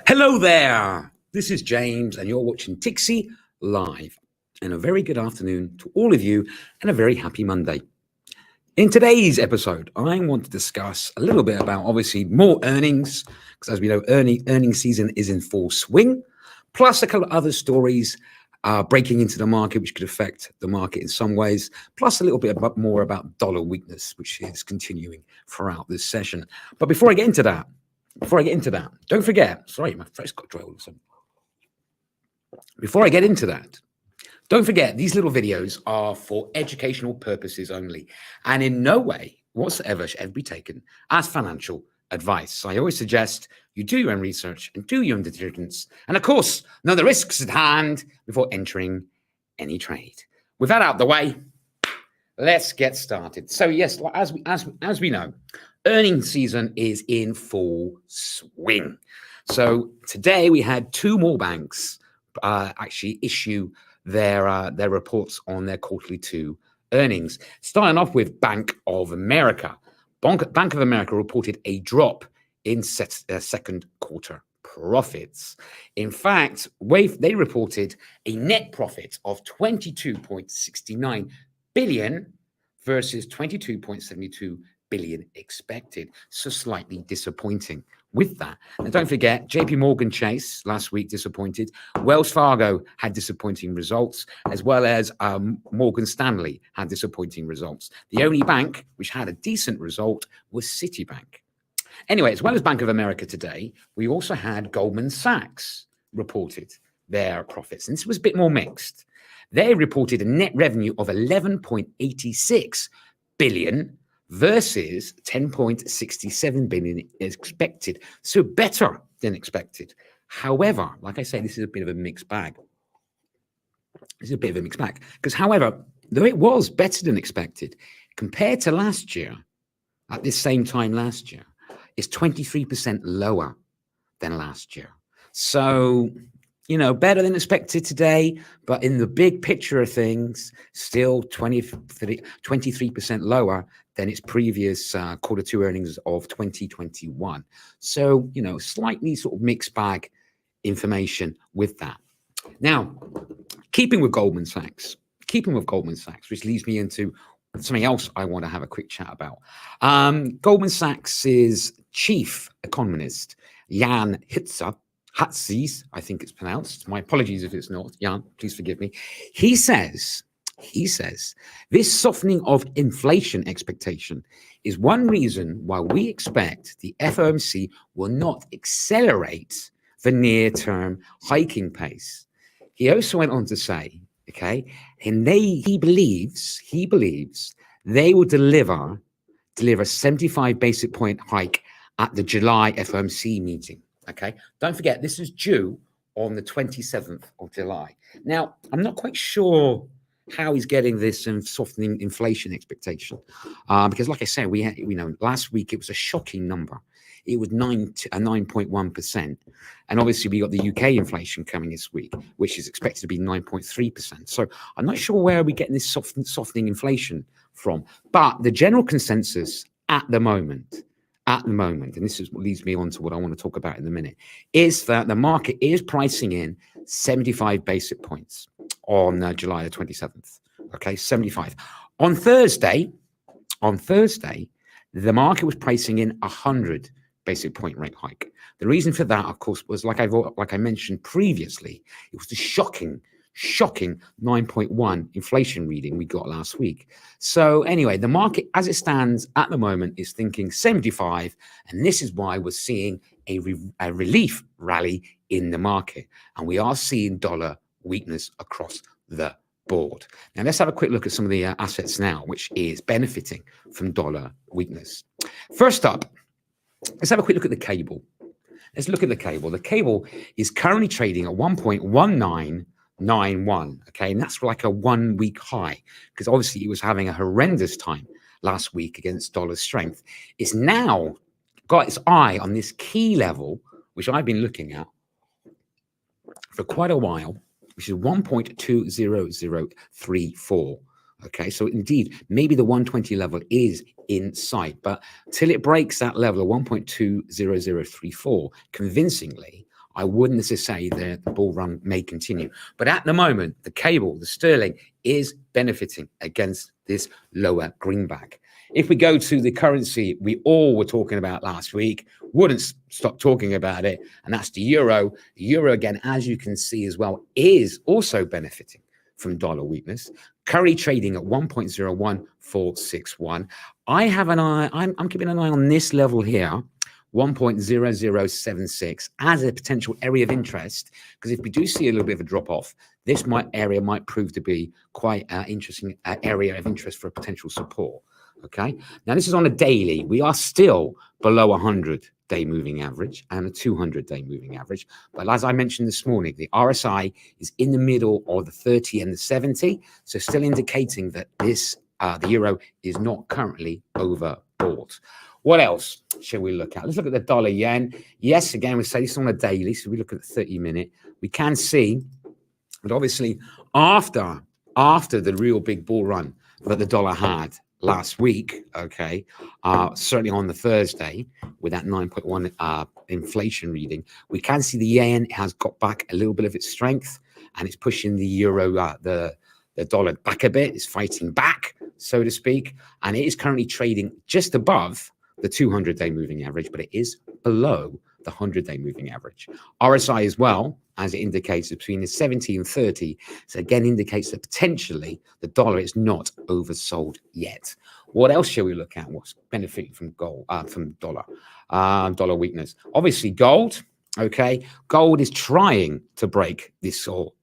Hello there, this is James and you're watching Tixee Live. And a very good afternoon to all of you and a very happy Monday. In today's episode, I want to discuss a little bit about obviously more earnings, because as we know, earning season is in full swing, plus a couple of other stories breaking into the market, which could affect the market in some ways, plus a little bit more about dollar weakness, which is continuing throughout this session. But before I get into that, don't forget, sorry, my throat's got dry all of a sudden. Before I get into that, don't forget, these little videos are for educational purposes only, and in no way whatsoever should ever be taken as financial advice. I always suggest you do your own research and do your own due diligence, and of course, know the risks at hand before entering any trade. With that out the way, let's get started. So yes, as we know, earnings season is in full swing. So today we had two more banks actually issue their reports on their quarterly two earnings. Starting off with Bank of America. Bank of America reported a drop in second quarter profits. In fact, they reported a net profit of 22.69 billion versus 22.72 billion expected. So slightly disappointing with that. And don't forget, JP Morgan Chase last week disappointed. Wells Fargo had disappointing results, as well as Morgan Stanley had disappointing results. The only bank which had a decent result was Citibank. Anyway, as well as Bank of America today, we also had Goldman Sachs reported their profits. And this was a bit more mixed. They reported a net revenue of 11.86 billion versus 10.67 billion expected. So better than expected. However, like I say, this is a bit of a mixed bag. Because however, though it was better than expected, compared to last year, at this same time last year, it's 23% lower than last year. So, you know, better than expected today, but in the big picture of things, still 23% lower than its previous quarter two earnings of 2021. So, you know, slightly sort of mixed bag information with that. Now, keeping with Goldman Sachs, which leads me into something else I want to have a quick chat about. Goldman Sachs's chief economist, Jan Hatzius, I think it's pronounced. My apologies if it's not. Jan, please forgive me. He says, this softening of inflation expectation is one reason why we expect the FOMC will not accelerate the near-term hiking pace. He also went on to say, okay, and he believes they will deliver 75 basic point hike at the July FOMC meeting. Okay, don't forget, this is due on the 27th of July. Now, I'm not quite sure how he's getting this softening inflation expectation, because like I said, we know last week it was a shocking number. It was 9.1%, and obviously we got the UK inflation coming this week, which is expected to be 9.3%. So I'm not sure where we're getting this softening inflation from, but the general consensus at the moment, and this is what leads me on to what I want to talk about in a minute, is that the market is pricing in 75 basic points on July the 27th. Okay, 75. On Thursday, the market was pricing in 100 basic point rate hike. The reason for that, of course, was like I mentioned previously, it was the shocking 9.1 inflation reading we got last week. So anyway, the market as it stands at the moment is thinking 75, and this is why we're seeing a relief rally in the market, and we are seeing dollar weakness across the board. Now, let's have a quick look at some of the assets now, which is benefiting from dollar weakness. First up, let's have a quick look at the cable. Let's look at the cable. The cable is currently trading at 1.1991, okay? And that's like a 1 week high, because obviously it was having a horrendous time last week against dollar strength. It's now got its eye on this key level, which I've been looking at for quite a while, which is 1.20034. Okay, so indeed, maybe the 120 level is in sight, but till it breaks that level of 1.20034 convincingly, I wouldn't necessarily say that the bull run may continue. But at the moment, the cable, the sterling, is benefiting against this lower greenback. If we go to the currency we all were talking about last week, wouldn't stop talking about it, and that's the euro. The euro, again, as you can see as well, is also benefiting from dollar weakness, currently trading at 1.01461. I have an eye, I'm keeping an eye on this level here, 1.0076, as a potential area of interest, because if we do see a little bit of a drop off, this area might prove to be quite an interesting area of interest for a potential support. Okay, now this is on a daily. We are still below a 100-day moving average and a 200-day moving average. But as I mentioned this morning, the RSI is in the middle of the 30 and the 70, so still indicating that this the euro is not currently overbought. What else shall we look at? Let's look at the dollar yen. Yes, again, we say this on a daily, so we look at the 30-minute. We can see that obviously after the real big bull run that the dollar had last week, okay, certainly on the Thursday with that 9.1 inflation reading, we can see the yen has got back a little bit of its strength, and it's pushing the euro, the dollar back a bit. It's fighting back, so to speak, and it is currently trading just above the 200-day moving average, but it is below the 100-day moving average. RSI as well, as it indicates, between the 70 and 30, so again indicates that potentially the dollar is not oversold yet. What else shall we look at? What's benefiting from gold, from dollar weakness? Obviously, gold. Okay, gold is trying to break this or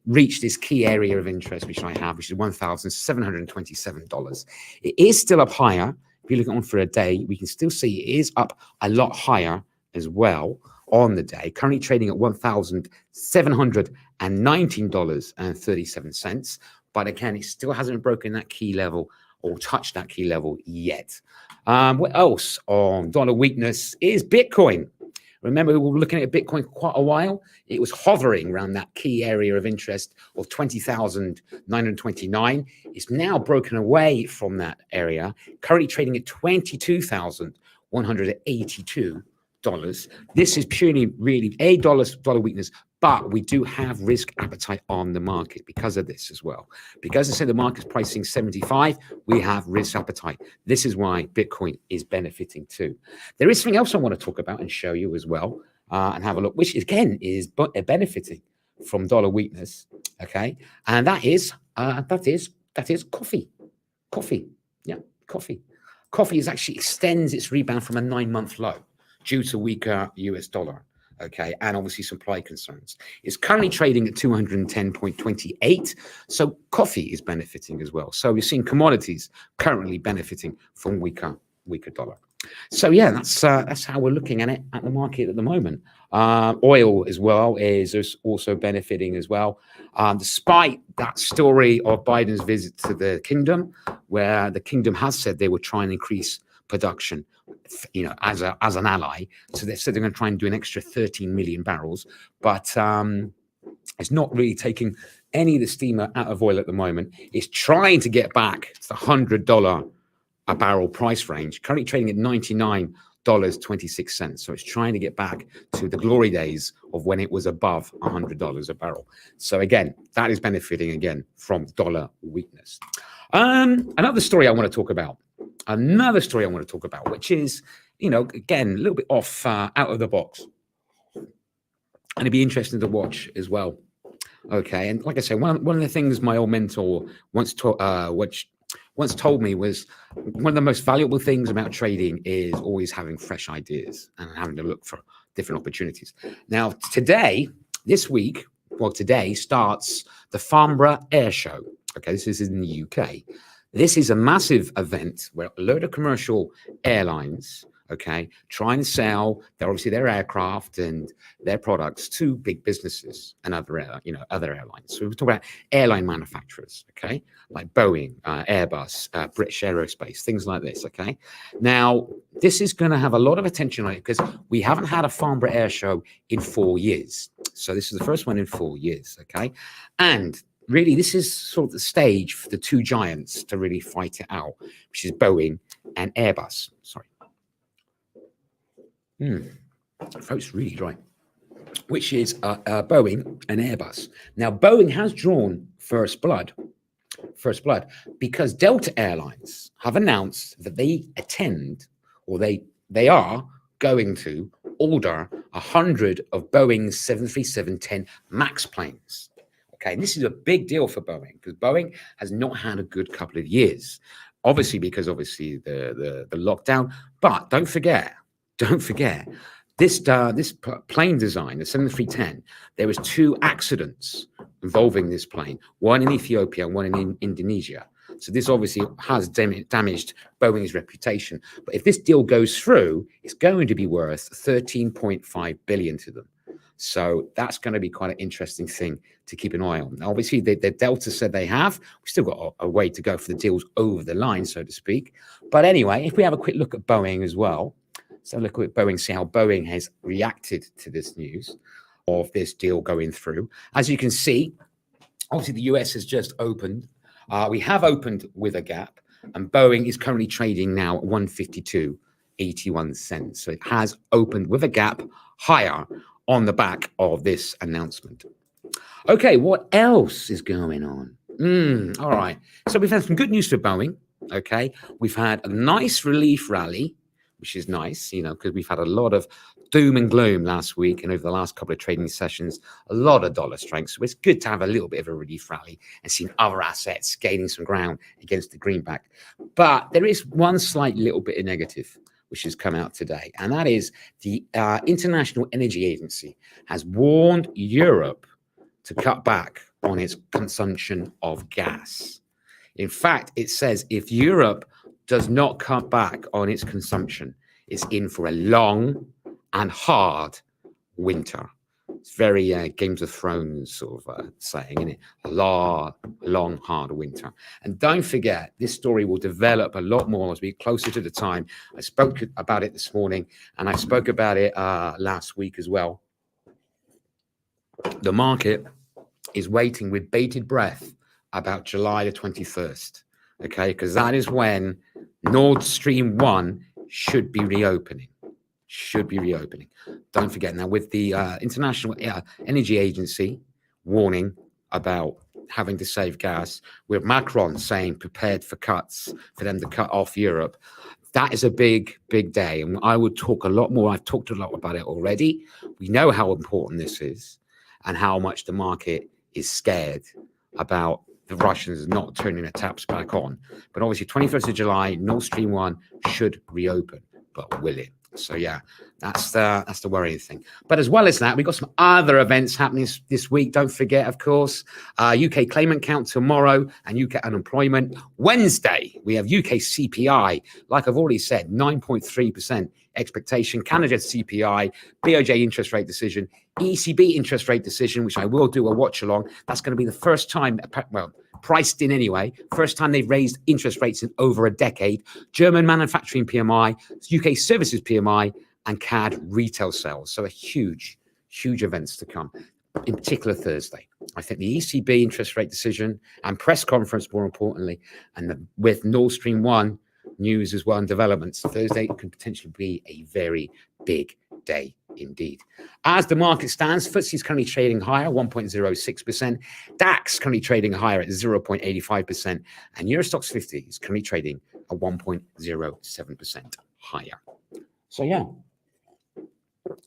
reach this key area of interest, which I have, which is $1,727. It is still up higher. If you look on for a day, we can still see it is up a lot higher as well on the day, currently trading at $1,719.37. But again, it still hasn't broken that key level or touched that key level yet. What else on dollar weakness is Bitcoin. Remember, we were looking at Bitcoin for quite a while. It was hovering around that key area of interest of 20,929. It's now broken away from that area, currently trading at $22,182. This is purely really a dollar weakness, but we do have risk appetite on the market because of this as well. Because I said the market's pricing 75, we have risk appetite. This is why Bitcoin is benefiting too. There is something else I want to talk about and show you as well, and have a look, which again is benefiting from dollar weakness. Okay, and that is coffee. Yeah, coffee. Coffee is actually extends its rebound from a 9-month low due to weaker US dollar, okay, and obviously supply concerns. It's currently trading at 210.28, so coffee is benefiting as well. So we're seeing commodities currently benefiting from weaker dollar. So yeah, that's how we're looking at it at the market at the moment. Oil as well is also benefiting as well, despite that story of Biden's visit to the kingdom, where the kingdom has said they will try and increase production, as an ally. So they said they're going to try and do an extra 13 million barrels, but it's not really taking any of the steam out of oil at the moment. It's trying to get back to the $100 a barrel price range, currently trading at $99.26. So it's trying to get back to the glory days of when it was above $100 a barrel. So again, that is benefiting again from dollar weakness. Another story I want to talk about, which is, again, a little bit off, out of the box, and it'd be interesting to watch as well. Okay, and like I say, one of the things my old mentor once once told me was one of the most valuable things about trading is always having fresh ideas and having to look for different opportunities. Now, today starts the Farnborough Air Show. Okay, this is in the UK. This is a massive event where a load of commercial airlines, okay, trying to sell their aircraft and their products to big businesses and other airlines. So we're talking about airline manufacturers, okay, like Boeing, Airbus, British Aerospace, things like this, okay. Now, this is going to have a lot of attention on it because we haven't had a Farnborough Air Show in 4 years. So this is the first one in 4 years, okay, and really, this is sort of the stage for the two giants to really fight it out, which is Boeing and Airbus. Sorry. Throat's really dry. Which is Boeing and Airbus. Now, Boeing has drawn first blood because Delta Airlines have announced that they are going to order 100 of Boeing's 737-10 MAX planes. Okay, and this is a big deal for Boeing because Boeing has not had a good couple of years, because the lockdown. But don't forget, this plane design, the 7310. There was 2 accidents involving this plane, one in Ethiopia and one in Indonesia. So this obviously has damaged Boeing's reputation. But if this deal goes through, it's going to be worth $13.5 billion to them. So that's going to be quite an interesting thing to keep an eye on. Now, obviously, the Delta said they have. We've still got a way to go for the deals over the line, so to speak. But anyway, if we have a quick look at Boeing as well, so look at Boeing, see how Boeing has reacted to this news of this deal going through. As you can see, obviously, the US has just opened. We have opened with a gap, and Boeing is currently trading now at 152.81 cents. So it has opened with a gap higher on the back of this announcement. Okay, what else is going on? All right. So we've had some good news for Boeing. Okay, we've had a nice relief rally, which is nice, because we've had a lot of doom and gloom last week and over the last couple of trading sessions, a lot of dollar strength. So it's good to have a little bit of a relief rally and seeing other assets gaining some ground against the greenback. But there is one slight little bit of negative which has come out today, and that is the International Energy Agency has warned Europe to cut back on its consumption of gas. In fact, it says if Europe does not cut back on its consumption, it's in for a long and hard winter. It's very Games of Thrones sort of saying, isn't it? A long, hard winter. And don't forget, this story will develop a lot more as we get closer to the time. I spoke about it this morning, and I spoke about it last week as well. The market is waiting with bated breath about July the 21st, okay? Because that is when Nord Stream 1 should be reopening. Don't forget. Now, with the International Energy Agency warning about having to save gas, with Macron saying prepared for cuts, for them to cut off Europe, that is a big day. And I would talk a lot more. I've talked a lot about it already. We know how important this is and how much the market is scared about the Russians not turning their taps back on. But obviously, 21st of July, Nord Stream 1 should reopen. But will it? So yeah, that's the worrying thing. But as well as that, we've got some other events happening this week. Don't forget, of course, UK claimant count tomorrow and UK unemployment. Wednesday, we have UK CPI. Like I've already said, 9.3% expectation. Canada CPI, BOJ interest rate decision, ECB interest rate decision, which I will do a watch along. That's going to be the first time, priced in anyway, first time they've raised interest rates in over a decade. German manufacturing PMI, UK services PMI, and CAD retail sales. So a huge events to come, in particular Thursday. I think the ECB interest rate decision and press conference, more importantly, and with Nord Stream 1 news as well and developments, Thursday could potentially be a very big day indeed. As the market stands, FTSE is currently trading higher, 1.06%. DAX currently trading higher at 0.85%. And Eurostoxx 50 is currently trading at 1.07% higher. So yeah,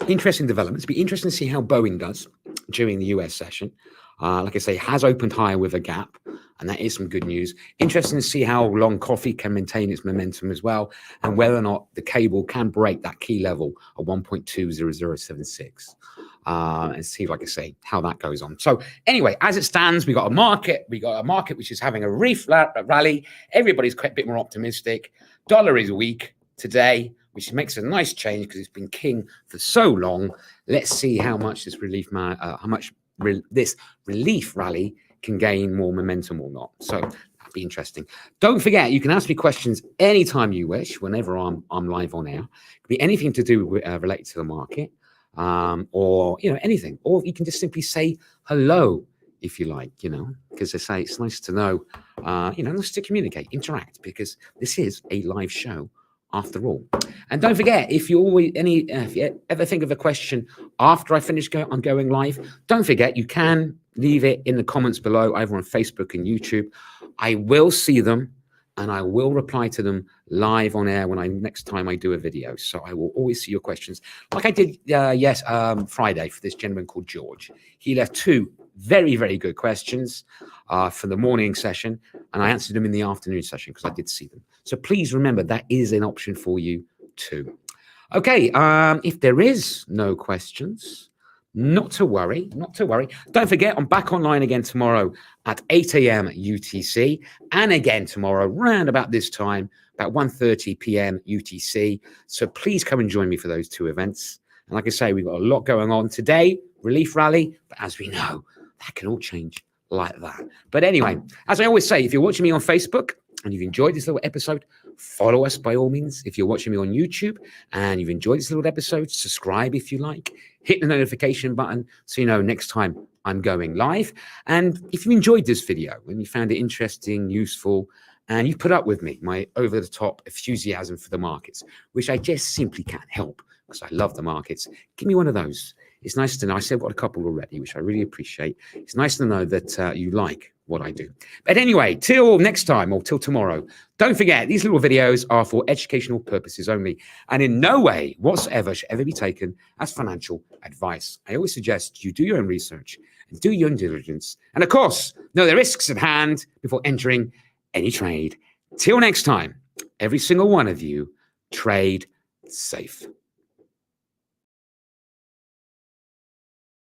interesting developments. It'll be interesting to see how Boeing does during the US session. Like I say, has opened higher with a gap. and that is some good news. Interesting to see how long coffee can maintain its momentum as well, and whether or not the cable can break that key level of 1.20076. And see, like I say, how that goes on. So anyway, as it stands, we got a market which is having a rally. Everybody's quite a bit more optimistic. Dollar is weak today, which makes a nice change because it's been king for so long. Let's see how much this relief rally can gain more momentum or not. So that'd be interesting. Don't forget, you can ask me questions anytime you wish, whenever I'm live on air. It could be anything to do with related to the market, or anything, or you can just simply say hello if you like, because they say it's nice to know, nice to communicate, interact, because this is a live show after all. And don't forget, if you ever think of a question after I finish I'm going live, don't forget you can leave it in the comments below, either on Facebook and YouTube. I will see them and I will reply to them live on air next time I do a video. So I will always see your questions, like I did Friday for this gentleman called George. He left 2 very, very good questions for the morning session, and I answered them in the afternoon session because I did see them. So please remember that is an option for you too. Okay, if there is no questions, not to worry. Don't forget, I'm back online again tomorrow at 8 a.m. UTC, and again tomorrow round about this time, about 1:30 p.m. UTC. So please come and join me for those 2 events. And like I say, we've got a lot going on today, relief rally, but as we know, that can all change like that. But anyway, as I always say, if you're watching me on Facebook and you've enjoyed this little episode, follow us by all means. If you're watching me on YouTube and you've enjoyed this little episode, subscribe if you like. Hit the notification button so you know next time I'm going live. And if you enjoyed this video and you found it interesting, useful, and you put up with me, my over-the-top enthusiasm for the markets, which I just simply can't help because I love the markets, give me one of those. It's nice to know. I said I've got a couple already, which I really appreciate. It's nice to know that you like what I do. But anyway, till next time or till tomorrow, don't forget, these little videos are for educational purposes only, and in no way whatsoever should ever be taken as financial advice. I always suggest you do your own research and do your own diligence. And of course, know the risks at hand before entering any trade. Till next time, every single one of you, trade safe.